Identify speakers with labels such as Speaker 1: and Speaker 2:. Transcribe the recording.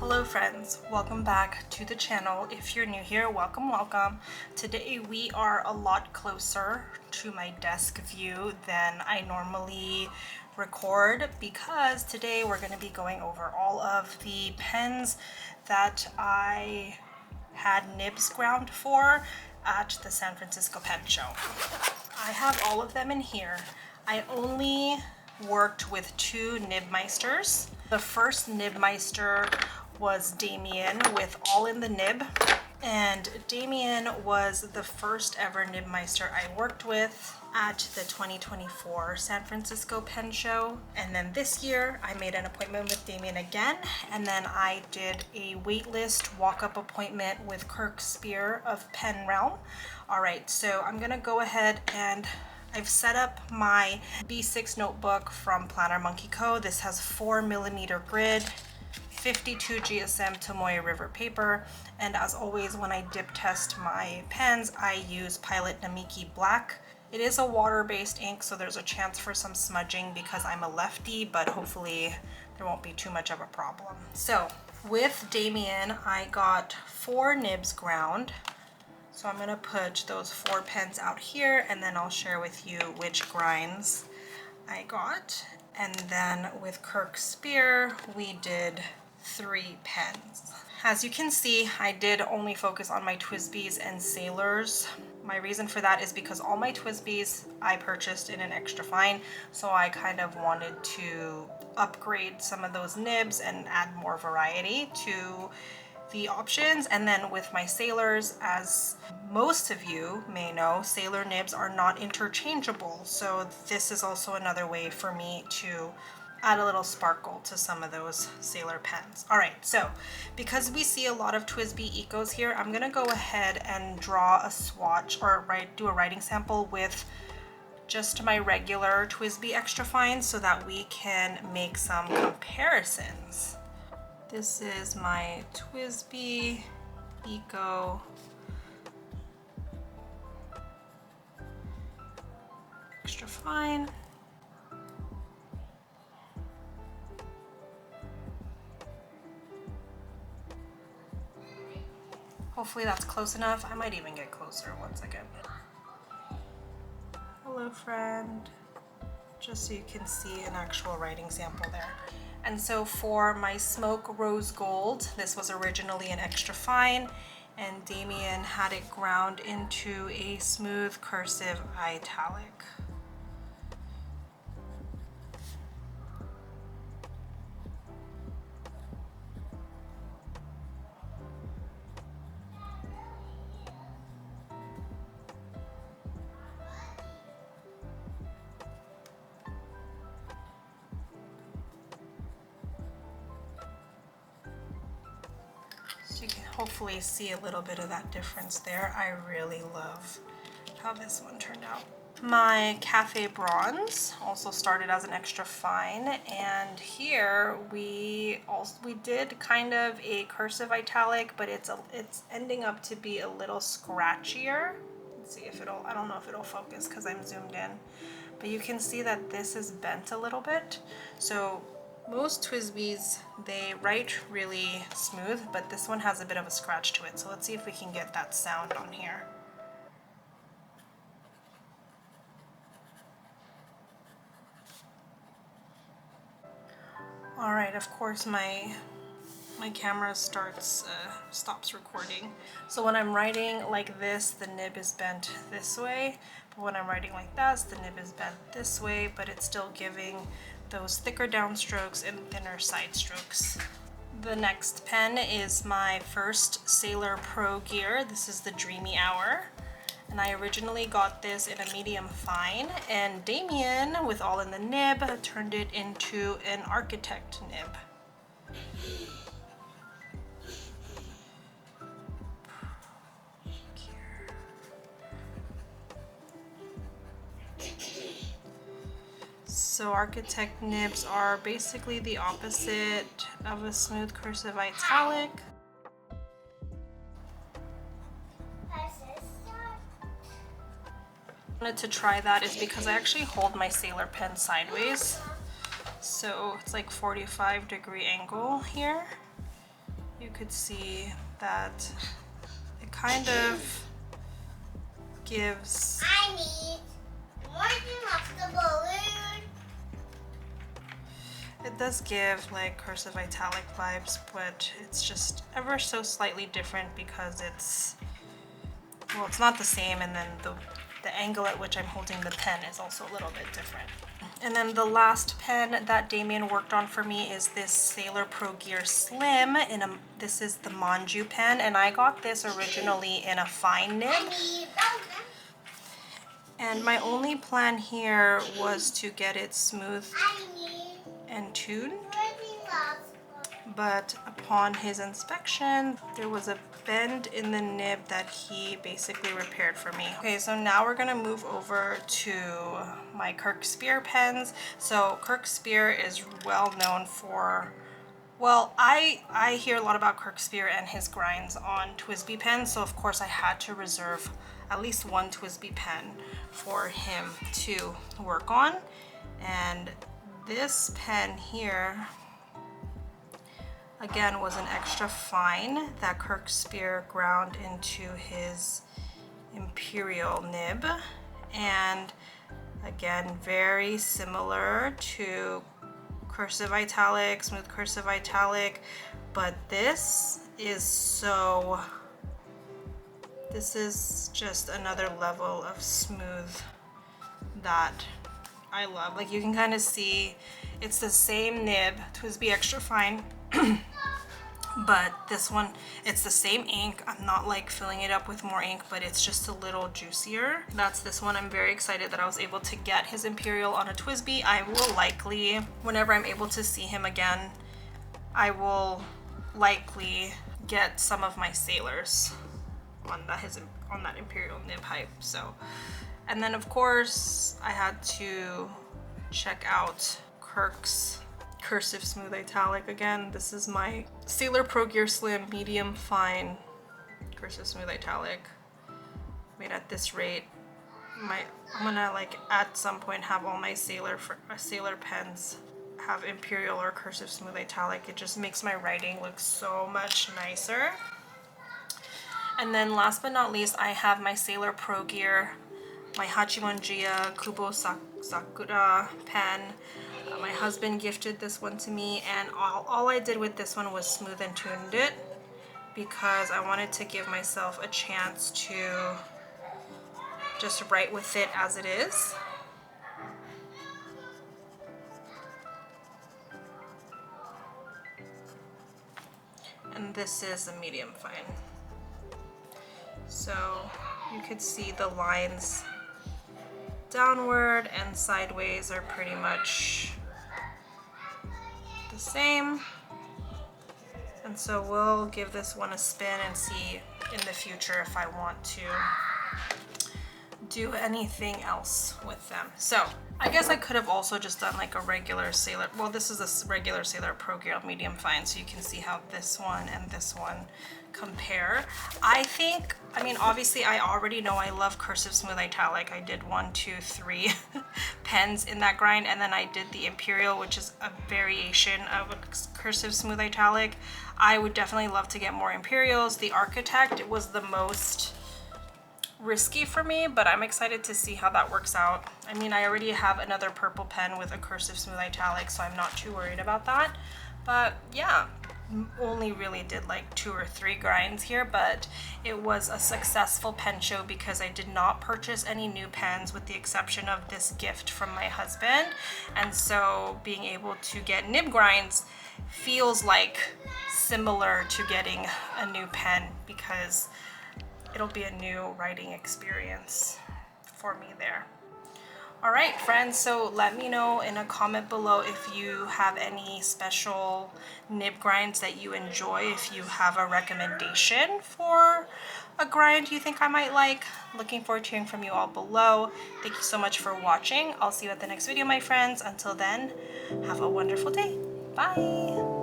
Speaker 1: Hello friends, welcome back to the channel. If you're new here, welcome. Today we are a lot closer to my desk view than I normally record because today we're going to be going over all of the pens that I had nibs ground for at the San Francisco Pen Show. I have all of them in here. I only worked with two Nibmeisters. The first Nibmeister was Damian with All in the Nib, and Damian was the first ever Nibmeister I worked with at the 2024 San Francisco Pen Show. And then this year I made an appointment with Damian again, and then I did a waitlist walk-up appointment with Kirk Spear of Pen Realm. All right, so I'm gonna go ahead and I've set up my B6 notebook from Planner Monkey Co. This has 4mm grid, 52 GSM Tomoe River paper, and as always when I dip test my pens, I use Pilot Namiki Black. It is a water-based ink, so there's a chance for some smudging because I'm a lefty, but hopefully there won't be too much of a problem. So with Damian, I got 4 nibs ground. So I'm gonna put those 4 pens out here, and then I'll share with you which grinds I got. And then with Kirk Spear, we did 3 pens. As you can see, I did only focus on my TWSBIs and Sailors. My reason for that is because all my TWSBIs I purchased in an extra fine, so I kind of wanted to upgrade some of those nibs and add more variety to the options. And then with my Sailors, as most of you may know, Sailor nibs are not interchangeable, so this is also another way for me to add a little sparkle to some of those Sailor pens. All right, so because we see a lot of TWSBI Ecos here, I'm gonna go ahead and draw a swatch or do a writing sample with just my regular TWSBI extra fine so that we can make some comparisons. This is my TWSBI Eco extra fine. Hopefully that's close enough. I might even get closer. 1 second. Hello friend. Just so you can see an actual writing sample there. And so for my Smoke Rose Gold, this was originally an extra fine, and Damian had it ground into a smooth cursive italic. You can hopefully see a little bit of that difference there. I really love how this one turned out. My Cafe Bronze also started as an extra fine, and here we did kind of a cursive italic, but it's ending up to be a little scratchier. Let's see if it'll, I don't know if it'll focus because I'm zoomed in, but you can see that this is bent a little bit. So most TWSBIs, they write really smooth, but this one has a bit of a scratch to it. So let's see if we can get that sound on here. All right, of course my camera stops recording. So when I'm writing like this, the nib is bent this way. But when I'm writing like this, the nib is bent this way, but it's still giving those thicker downstrokes and thinner side strokes. The next pen is my first Sailor Pro Gear. This is the Dreamy Hour, and I originally got this in a medium fine, and Damian, with All in the Nib, turned it into an Architect nib. So Architect nibs are basically the opposite of a smooth cursive italic. I wanted to try that is because I actually hold my Sailor pen sideways. So it's like 45-degree angle here. you could see that it kind of gives...
Speaker 2: I need more of the balloon.
Speaker 1: It does give like cursive italic vibes, but it's just ever so slightly different because it's, well, it's not the same, and then the angle at which I'm holding the pen is also a little bit different. And then the last pen that Damian worked on for me is this Sailor Pro Gear Slim. This is the Manju pen, and I got this originally in a fine nib. And my only plan here was to get it smooth and tuned. But upon his inspection, there was a bend in the nib that he basically repaired for me. Okay, so now we're gonna move over to my Kirk Spear pens. So Kirk Spear is well known for, well, I hear a lot about Kirk Spear and his grinds on TWSBI pens, so of course I had to reserve at least one TWSBI pen for him to work on. And this pen here, again, was an extra fine that Kirk Spear ground into his Imperial nib. And again, very similar to cursive italic, smooth cursive italic, but this is just another level of smooth that I love. Like, you can kind of see it's the same nib, TWSBI extra fine, but this one, it's the same ink. I'm not like filling it up with more ink, but it's just a little juicier. That's this one. I'm very excited that I was able to get his Imperial on a TWSBI. I will likely, whenever I'm able to see him again, I will likely get some of my Sailors on that Imperial nib hype. So, and then of course I had to check out Kirk's cursive smooth italic again. This is my Sailor Pro Gear Slim medium fine cursive smooth italic. I mean, at this rate, I'm gonna like at some point have all my Sailor pens have Imperial or cursive smooth italic. It just makes my writing look so much nicer. And then last but not least, I have my Sailor Pro Gear, my Hachimonjiya Kubo Sakura pen. My husband gifted this one to me, and all I did with this one was smooth and tuned it because I wanted to give myself a chance to just write with it as it is. And this is a medium fine. So you could see the lines downward and sideways are pretty much the same. And so we'll give this one a spin and see in the future if I want to do anything else with them. So I guess I could have also just done like a regular Sailor, well, this is a regular Sailor Pro Gear medium fine, so you can see how this one and this one compare. I think, I mean, obviously I already know I love cursive smooth italic. I did 1, 2, 3 pens in that grind, and then I did the Imperial, which is a variation of a cursive smooth italic. I would definitely love to get more Imperials. The Architect, it was the most risky for me, but I'm excited to see how that works out. I mean, I already have another purple pen with a cursive smooth italic, so I'm not too worried about that. But yeah, only really did like 2 or 3 grinds here, but it was a successful pen show because I did not purchase any new pens with the exception of this gift from my husband. And so being able to get nib grinds feels like similar to getting a new pen because it'll be a new writing experience for me there. All right, friends, so let me know in a comment below if you have any special nib grinds that you enjoy, if you have a recommendation for a grind you think I might like. Looking forward to hearing from you all below. Thank you so much for watching. I'll see you at the next video, my friends. Until then, have a wonderful day. Bye.